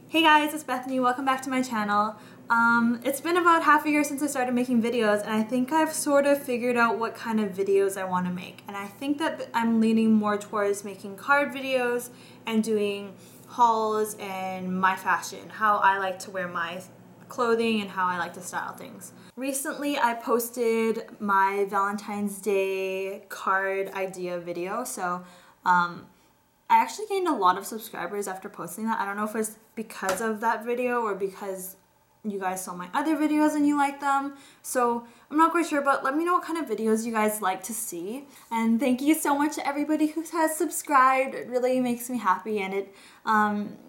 Hey guys, it's Bethany. Welcome back to my channel. It's been about half a year since I started making videos, and I think I've sort of figured out what kind of videos I want to make. And I think that I'm leaning more towards making card videos and doing hauls and my fashion, how I like to wear my clothing and how I like to style things. Recently I posted my Valentine's Day card idea video, so I actually gained a lot of subscribers after posting that. I don't know if it's because of that video or because you guys saw my other videos and you like them. So I'm not quite sure, but let me know what kind of videos you guys like to see. And thank you so much to everybody who has subscribed. It really makes me happy, and it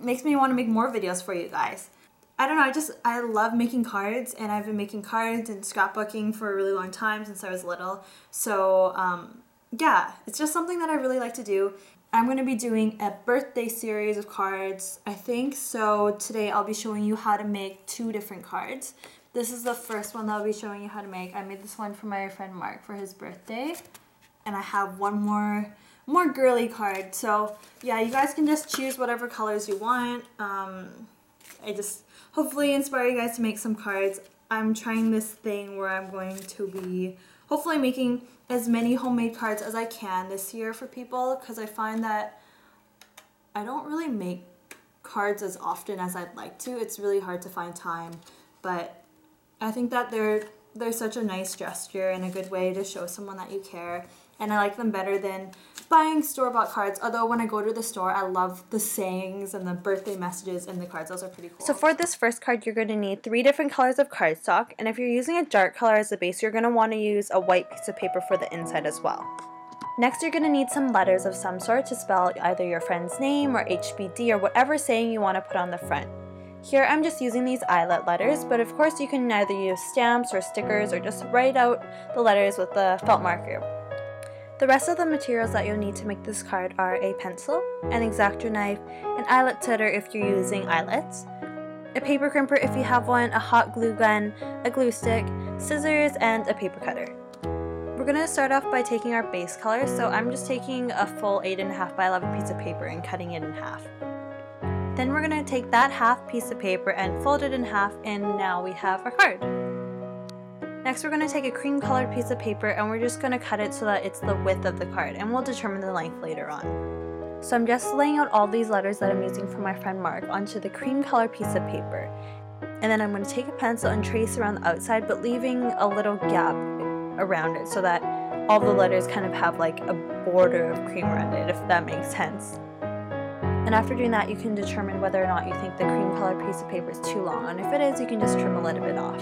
makes me want to make more videos for you guys. I don't know, I love making cards, and I've been making cards and scrapbooking for a really long time since I was little. So yeah, it's just something that I really like to do. I'm going to be doing a birthday series of cards, I think. So today I'll be showing you how to make 2 different cards. This is the first one that I'll be showing you how to make. I made this one for my friend Mark for his birthday. And I have one more girly card. So yeah, you guys can just choose whatever colors you want. I just hopefully inspire you guys to make some cards. I'm trying this thing where I'm going to be hopefully making as many homemade cards as I can this year for people, because I find that I don't really make cards as often as I'd like to. It's really hard to find time, but I think that they're such a nice gesture and a good way to show someone that you care, and I like them better than buying store-bought cards. Although when I go to the store, I love the sayings and the birthday messages in the cards. Those are pretty cool. So for this first card, you're going to need 3 different colors of cardstock, and if you're using a dark color as a base, you're going to want to use a white piece of paper for the inside as well. Next, you're going to need some letters of some sort to spell either your friend's name or HBD or whatever saying you want to put on the front. Here I'm just using these eyelet letters, but of course you can either use stamps or stickers or just write out the letters with the felt marker. The rest of the materials that you'll need to make this card are a pencil, an exacto knife, an eyelet setter if you're using eyelets, a paper crimper if you have one, a hot glue gun, a glue stick, scissors, and a paper cutter. We're going to start off by taking our base color, so I'm just taking a full 8.5 by 11 piece of paper and cutting it in half. Then we're going to take that half piece of paper and fold it in half, and now we have our card. Next, we're going to take a cream colored piece of paper and we're just going to cut it so that it's the width of the card, and we'll determine the length later on. So I'm just laying out all these letters that I'm using for my friend Mark onto the cream colored piece of paper. And then I'm going to take a pencil and trace around the outside, but leaving a little gap around it so that all the letters kind of have like a border of cream around it, if that makes sense. And after doing that, you can determine whether or not you think the cream colored piece of paper is too long, and if it is, you can just trim a little bit off.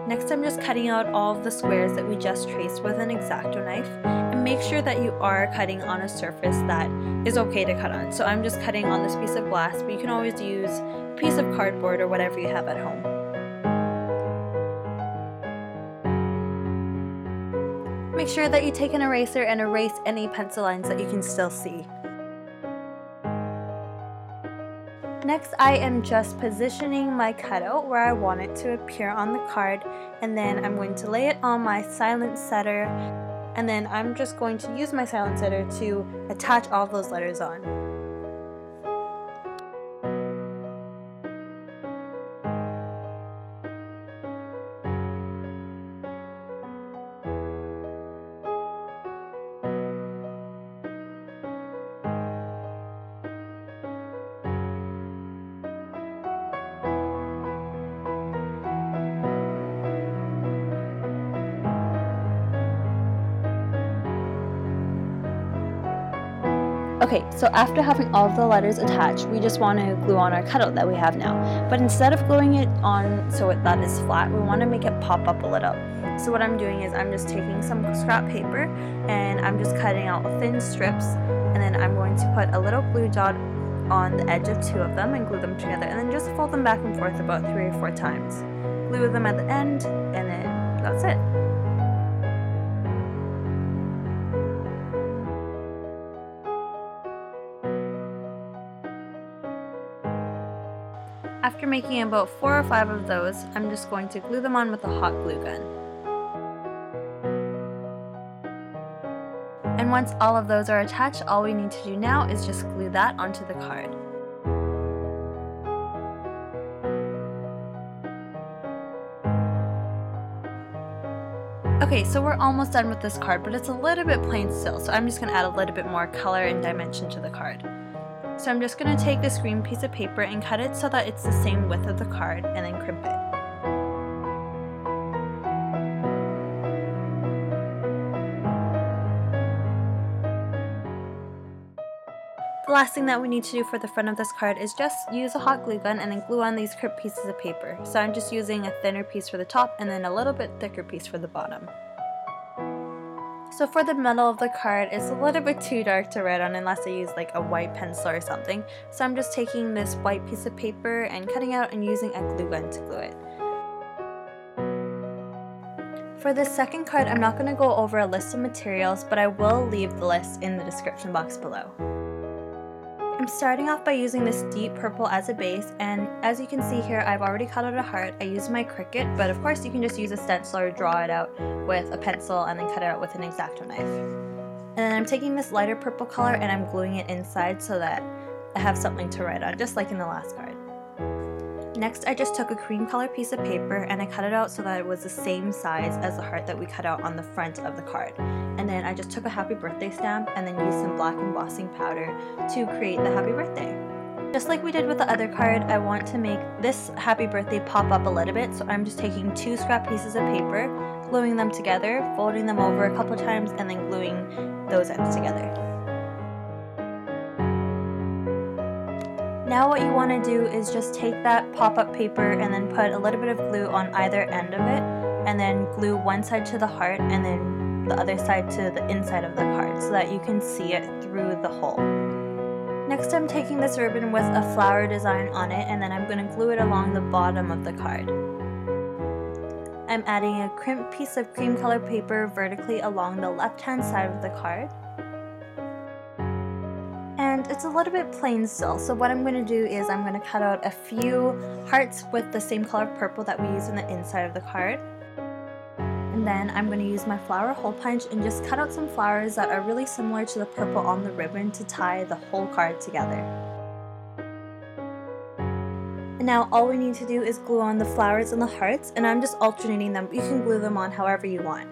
Next, I'm just cutting out all of the squares that we just traced with an exacto knife, and make sure that you are cutting on a surface that is okay to cut on. So I'm just cutting on this piece of glass, but you can always use a piece of cardboard or whatever you have at home. Make sure that you take an eraser and erase any pencil lines that you can still see. Next, I am just positioning my cutout where I want it to appear on the card, and then I'm going to lay it on my silent setter, and then I'm just going to use my silent setter to attach all those letters on. Okay, so after having all of the letters attached, we just want to glue on our cutout that we have now. But instead of gluing it on so that is flat, we want to make it pop up a little. So what I'm doing is I'm just taking some scrap paper and I'm just cutting out thin strips, and then I'm going to put a little glue dot on the edge of 2 of them and glue them together, and then just fold them back and forth about 3 or 4 times. Glue them at the end, and then that's it. After making about 4 or 5 of those, I'm just going to glue them on with a hot glue gun. And once all of those are attached, all we need to do now is just glue that onto the card. Okay, so we're almost done with this card, but it's a little bit plain still, so I'm just going to add a little bit more color and dimension to the card. So I'm just going to take this green piece of paper and cut it so that it's the same width of the card, and then crimp it. The last thing that we need to do for the front of this card is just use a hot glue gun and then glue on these crimped pieces of paper. So I'm just using a thinner piece for the top and then a little bit thicker piece for the bottom. So for the middle of the card, it's a little bit too dark to write on unless I use like a white pencil or something. So I'm just taking this white piece of paper and cutting out and using a glue gun to glue it. For this second card, I'm not going to go over a list of materials, but I will leave the list in the description box below. I'm starting off by using this deep purple as a base, and as you can see here, I've already cut out a heart. I used my Cricut, but of course you can just use a stencil or draw it out with a pencil and then cut it out with an exacto knife. And then I'm taking this lighter purple color and I'm gluing it inside so that I have something to write on, just like in the last card. Next, I just took a cream color piece of paper and I cut it out so that it was the same size as the heart that we cut out on the front of the card. And then I just took a happy birthday stamp and then used some black embossing powder to create the happy birthday. Just like we did with the other card, I want to make this happy birthday pop up a little bit, so I'm just taking 2 scrap pieces of paper, gluing them together, folding them over a couple times, and then gluing those ends together. Now what you want to do is just take that pop-up paper and then put a little bit of glue on either end of it, and then glue one side to the heart and then the other side to the inside of the card so that you can see it through the hole. Next, I'm taking this ribbon with a flower design on it and then I'm going to glue it along the bottom of the card. I'm adding a crimped piece of cream color paper vertically along the left-hand side of the card. And it's a little bit plain still, so what I'm going to do is I'm going to cut out a few hearts with the same color of purple that we use in the inside of the card. And then I'm going to use my flower hole punch and just cut out some flowers that are really similar to the purple on the ribbon to tie the whole card together. And now all we need to do is glue on the flowers and the hearts, and I'm just alternating them. You can glue them on however you want.